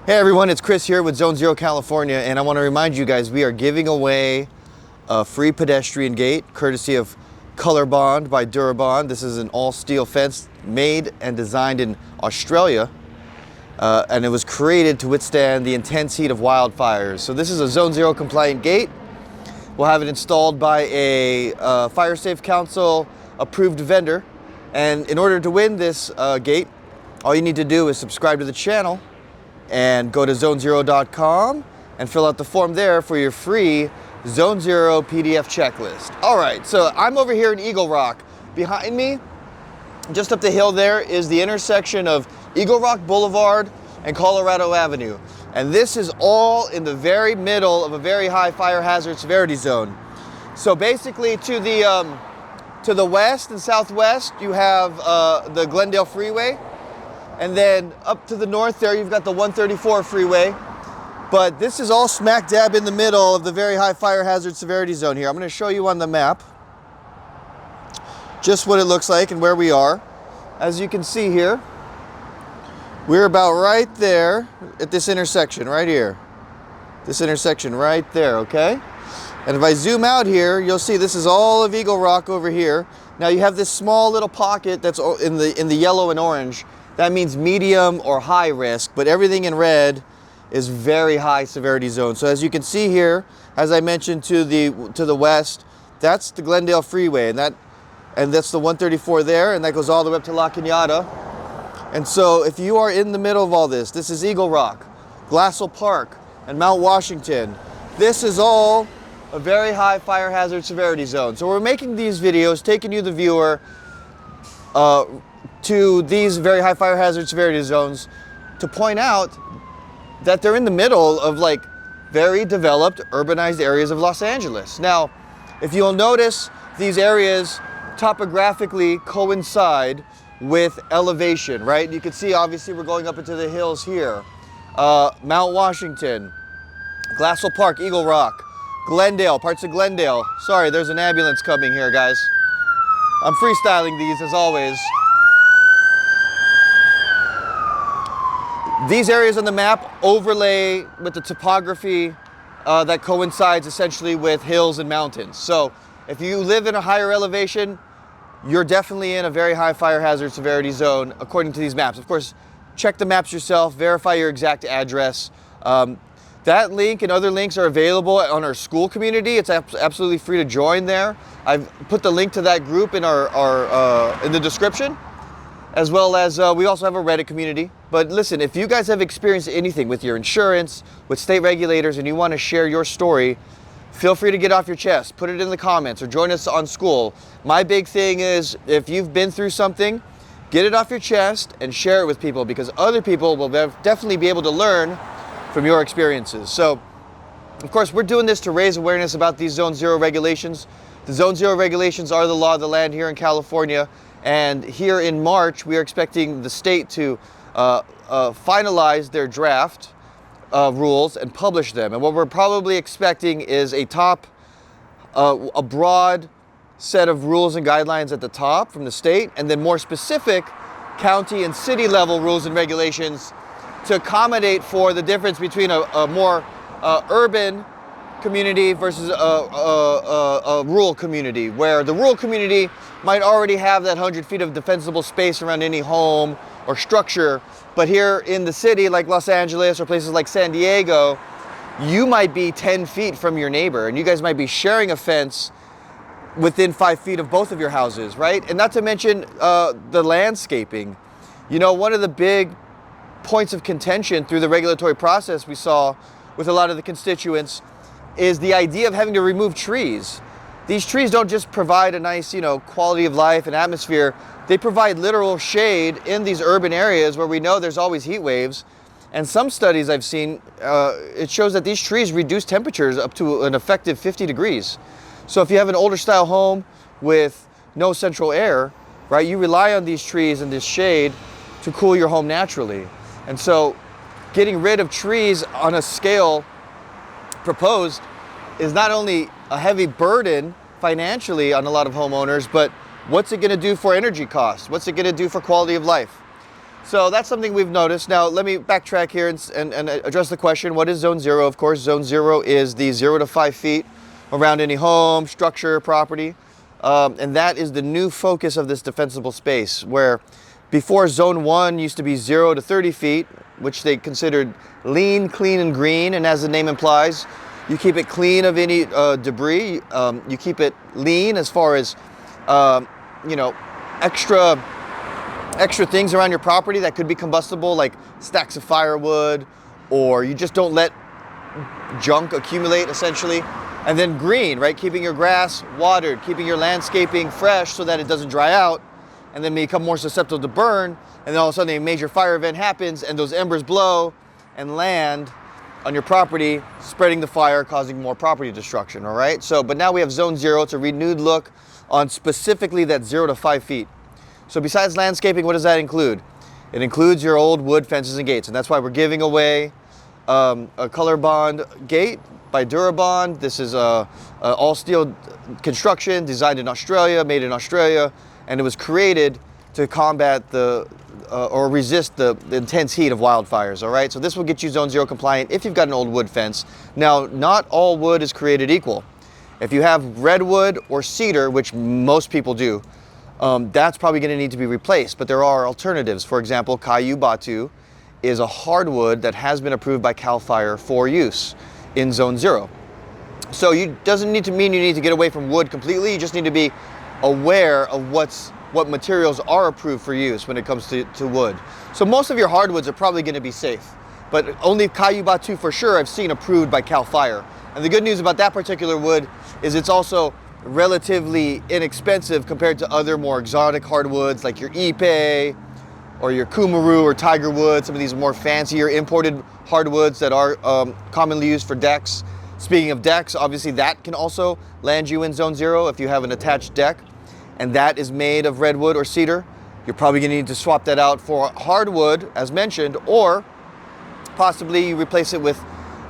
Hey everyone, it's Chris here with Zone Zero California, and I want to remind you guys we are giving away a free pedestrian gate courtesy of Color Bond by Durabond. This is an all-steel fence made and designed in Australia, and it was created to withstand the intense heat of wildfires. So this is a Zone Zero compliant gate. We'll have it installed by a Fire Safe Council approved vendor, and in order to win this gate, all you need to do is subscribe to the channel and go to zonezero.com and fill out the form there for your free Zone Zero PDF checklist. All right, so I'm over here in Eagle Rock. Behind me, just up the hill there, is the intersection of Eagle Rock Boulevard and Colorado Avenue. And this is all in the very middle of a very high fire hazard severity zone. So basically to the west and southwest, you have the Glendale Freeway. And then up to the north there, you've got the 134 freeway. But this is all smack dab in the middle of the very high fire hazard severity zone here. I'm going to show you on the map just what it looks like and where we are. As you can see here, we're about right there at this intersection right here. This intersection right there, okay? And if I zoom out here, you'll see this is all of Eagle Rock over here. Now you have this small little pocket that's in the yellow and orange. That means medium or high risk, but everything in red is very high severity zone. So as you can see here, as I mentioned to the west, that's the Glendale Freeway, and that's the 134 there, and that goes all the way up to La Cañada. And so if you are in the middle of all this, this is Eagle Rock, Glassell Park, and Mount Washington. This is all a very high fire hazard severity zone. So we're making these videos, taking you, the viewer, to these very high fire hazard severity zones to point out that they're in the middle of like very developed urbanized areas of Los Angeles. Now, if you'll notice, these areas topographically coincide with elevation, right? You can see obviously we're going up into the hills here. Mount Washington, Glassell Park, Eagle Rock, Glendale, parts of Glendale. Sorry, there's an ambulance coming here, guys. I'm freestyling these as always. These areas on the map overlay with the topography that coincides essentially with hills and mountains. So if you live in a higher elevation, you're definitely in a very high fire hazard severity zone according to these maps. Of course, check the maps yourself, verify your exact address. That link and other links are available on our school community. It's absolutely free to join there. I've put the link to that group in in the description, as well as we also have a Reddit community. But listen, if you guys have experienced anything with your insurance, with state regulators, and you want to share your story, feel free to get off your chest, put it in the comments, or join us on school. My big thing is, if you've been through something, get it off your chest and share it with people, because other people will definitely be able to learn from your experiences. So, of course, we're doing this to raise awareness about these Zone Zero regulations. The Zone Zero regulations are the law of the land here in California. And here in March, we are expecting the state to finalize their draft rules and publish them. And what we're probably expecting is a broad set of rules and guidelines at the top from the state, and then more specific county and city level rules and regulations to accommodate for the difference between a more urban community versus a rural community, where the rural community might already have that 100 feet of defensible space around any home or structure. But here in the city, like Los Angeles or places like San Diego, you might be 10 feet from your neighbor, and you guys might be sharing a fence within 5 feet of both of your houses, right? And not to mention the landscaping. You know, one of the big points of contention through the regulatory process we saw with a lot of the constituents is the idea of having to remove trees. These trees don't just provide a nice, quality of life and atmosphere. They provide literal shade in these urban areas where we know there's always heat waves. And some studies I've seen, it shows that these trees reduce temperatures up to an effective 50 degrees. So if you have an older style home with no central air, right, you rely on these trees and this shade to cool your home naturally. And so getting rid of trees on a scale proposed is not only a heavy burden financially on a lot of homeowners, but what's it going to do for energy costs? What's it going to do for quality of life? So that's something we've noticed. Now let me backtrack here and address the question, what is zone 0? Of course, zone 0 is the 0 to 5 feet around any home, structure, property. And that is the new focus of this defensible space, where before zone 1 used to be 0 to 30 feet, which they considered lean, clean, and green. And as the name implies, you keep it clean of any debris. You keep it lean as far as, you know, extra things around your property that could be combustible, like stacks of firewood, or you just don't let junk accumulate, essentially. And then green, right? Keeping your grass watered, keeping your landscaping fresh so that it doesn't dry out and then become more susceptible to burn. And then all of a sudden a major fire event happens and those embers blow and land on your property, spreading the fire, causing more property destruction, all right? So, but now we have zone 0. It's a renewed look on specifically that 0 to 5 feet. So besides landscaping, what does that include? It includes your old wood fences and gates, and that's why we're giving away a color bond gate by Durabond. This is a all steel construction designed in Australia, made in Australia, and it was created to combat or resist the intense heat of wildfires, all right? So this will get you zone 0 compliant if you've got an old wood fence. Now, not all wood is created equal. If you have redwood or cedar, which most people do, that's probably going to need to be replaced, but there are alternatives. For example, Kayu Batu is a hardwood that has been approved by CAL FIRE for use in zone 0. So it doesn't need to mean you need to get away from wood completely. You just need to be aware of what materials are approved for use when it comes to wood. So most of your hardwoods are probably going to be safe, but only Kayu Batu for sure I've seen approved by CAL FIRE. And the good news about that particular wood is it's also relatively inexpensive compared to other more exotic hardwoods like your Ipe or your Kumaru or Tiger Wood, some of these more fancier imported hardwoods that are commonly used for decks. Speaking of decks, obviously that can also land you in zone 0 if you have an attached deck and that is made of redwood or cedar. You're probably going to need to swap that out for hardwood, as mentioned, or possibly you replace it with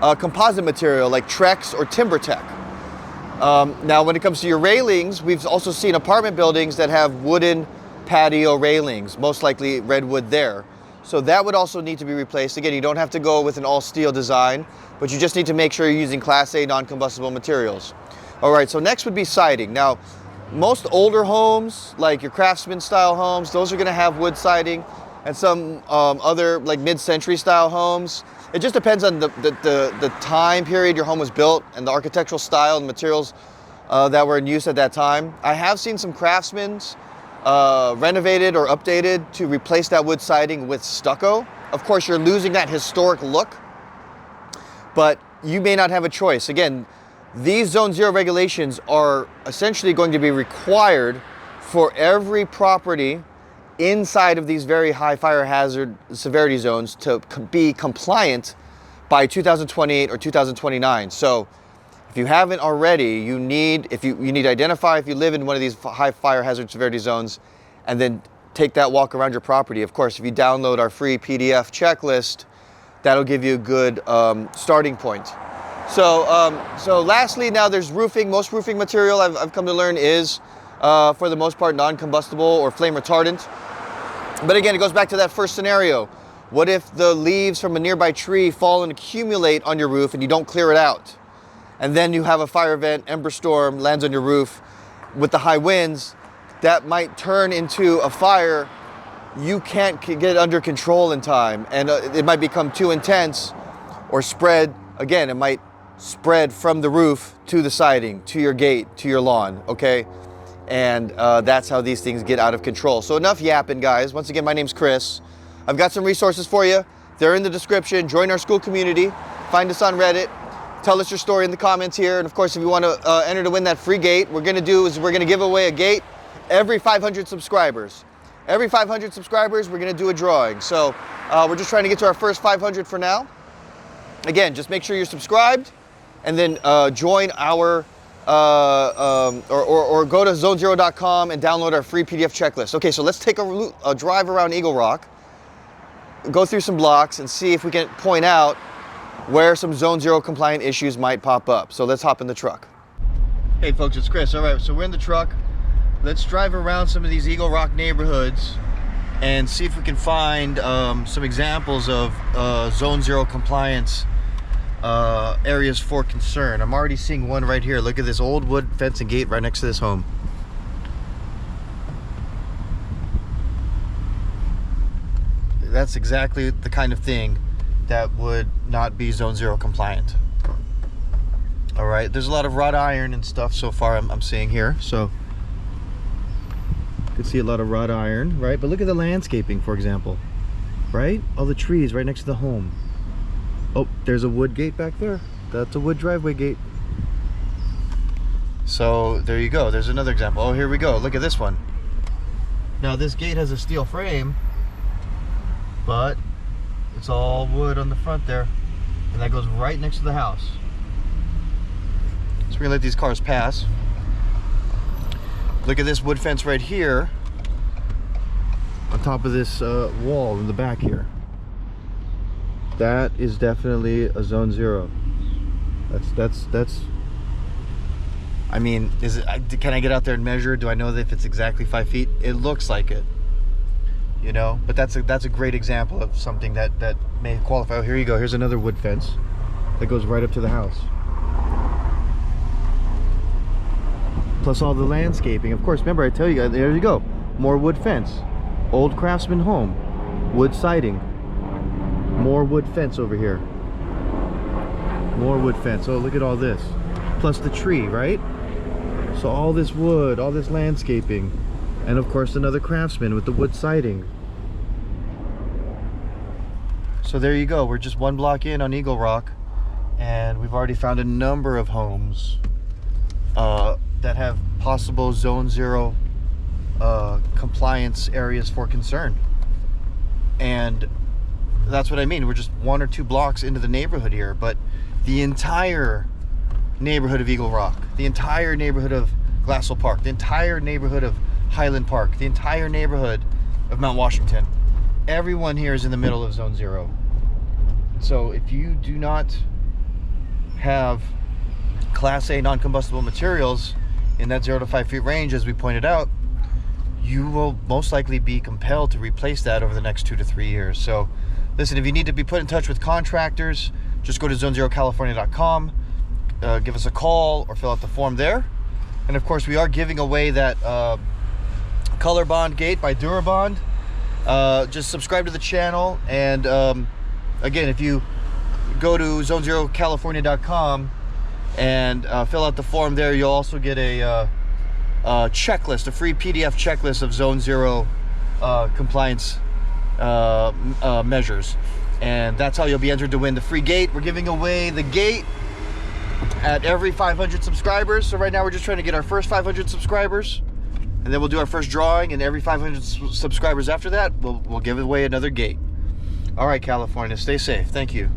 composite material like Trex or TimberTech. Now, when it comes to your railings, we've also seen apartment buildings that have wooden patio railings, most likely redwood there. So that would also need to be replaced. Again, you don't have to go with an all steel design, but you just need to make sure you're using Class A non-combustible materials. All right, so next would be siding. Now, most older homes, like your craftsman style homes, those are gonna have wood siding, and some other like mid-century style homes. It just depends on the time period your home was built and the architectural style and materials that were in use at that time. I have seen some craftsmen's renovated or updated to replace that wood siding with stucco. Of course, you're losing that historic look, but you may not have a choice. Again, these zone 0 regulations are essentially going to be required for every property inside of these very high fire hazard severity zones to be compliant by 2028 or 2029. So if you haven't already, you need to identify if you live in one of these high fire hazard severity zones and then take that walk around your property. Of course, if you download our free PDF checklist, that'll give you a good starting point. So lastly, now there's roofing. Most roofing material I've come to learn is, for the most part, non-combustible or flame retardant. But again, it goes back to that first scenario. What if the leaves from a nearby tree fall and accumulate on your roof and you don't clear it out? And then you have a fire event, ember storm, lands on your roof with the high winds, that might turn into a fire you can't get under control in time. And it might become too intense or spread. Again, it might spread from the roof to the siding, to your gate, to your lawn, okay? And that's how these things get out of control. So enough yapping, guys. Once again, my name's Chris. I've got some resources for you. They're in the description. Join our school community. Find us on Reddit. Tell us your story in the comments here. And of course, if you want to enter to win that free gate, we're going to give away a gate every 500 subscribers. Every 500 subscribers, we're going to do a drawing. So we're just trying to get to our first 500 for now. Again, just make sure you're subscribed and then join our or go to zone0.com and download our free PDF checklist. Okay, so let's take a drive around Eagle Rock, go through some blocks and see if we can point out where some zone 0 compliant issues might pop up. So let's hop in the truck. Hey folks, it's Chris. All right, so we're in the truck. Let's drive around some of these Eagle Rock neighborhoods and see if we can find some examples of zone 0 compliance areas for concern. I'm already seeing one right here. Look at this old wood fence and gate right next to this home. That's exactly the kind of thing that would not be zone 0 compliant. All right, there's a lot of wrought iron and stuff so far I'm seeing here. So you can see a lot of wrought iron, right? But look at the landscaping, for example, right? All the trees right next to the home. Oh, there's a wood gate back there. That's a wood driveway gate. So there you go. There's another example. Oh, here we go. Look at this one. Now this gate has a steel frame, but it's all wood on the front there, and that goes right next to the house. So we're gonna let these cars pass. Look at this wood fence right here on top of this wall in the back here. That is definitely a zone 0. That's I mean, can I get out there and measure? Do I know that if it's exactly 5 feet? It looks like it, you know, but that's a great example of something that may qualify. Oh, here you go. Here's another wood fence that goes right up to the house. Plus all the landscaping. Of course, remember I tell you guys, there you go. More wood fence. Old craftsman home. Wood siding. More wood fence over here. More wood fence. Oh, look at all this. Plus the tree, right? So all this wood, all this landscaping. And of course another craftsman with the wood siding. So there you go. We're just one block in on Eagle Rock, and we've already found a number of homes that have possible zone 0 compliance areas for concern. And that's what I mean. We're just 1 or 2 blocks into the neighborhood here, but the entire neighborhood of Eagle Rock, the entire neighborhood of Glassell Park, the entire neighborhood of Highland Park, the entire neighborhood of Mount Washington, everyone here is in the middle of zone 0. So if you do not have Class A non-combustible materials in that 0 to 5 feet range, as we pointed out, you will most likely be compelled to replace that over the next 2 to 3 years. So listen, if you need to be put in touch with contractors, just go to zone0california.com, give us a call or fill out the form there. And of course, we are giving away that color bond gate by Durabond. Just subscribe to the channel, and again, if you go to zone0california.com and fill out the form there, you'll also get a checklist, a free PDF checklist of zone 0 compliance measures, and that's how you'll be entered to win the free gate. We're giving away the gate at every 500 subscribers. So right now we're just trying to get our first 500 subscribers, and then we'll do our first drawing, and every 500 subscribers after that we'll give away another gate. All right, California, stay safe. Thank you.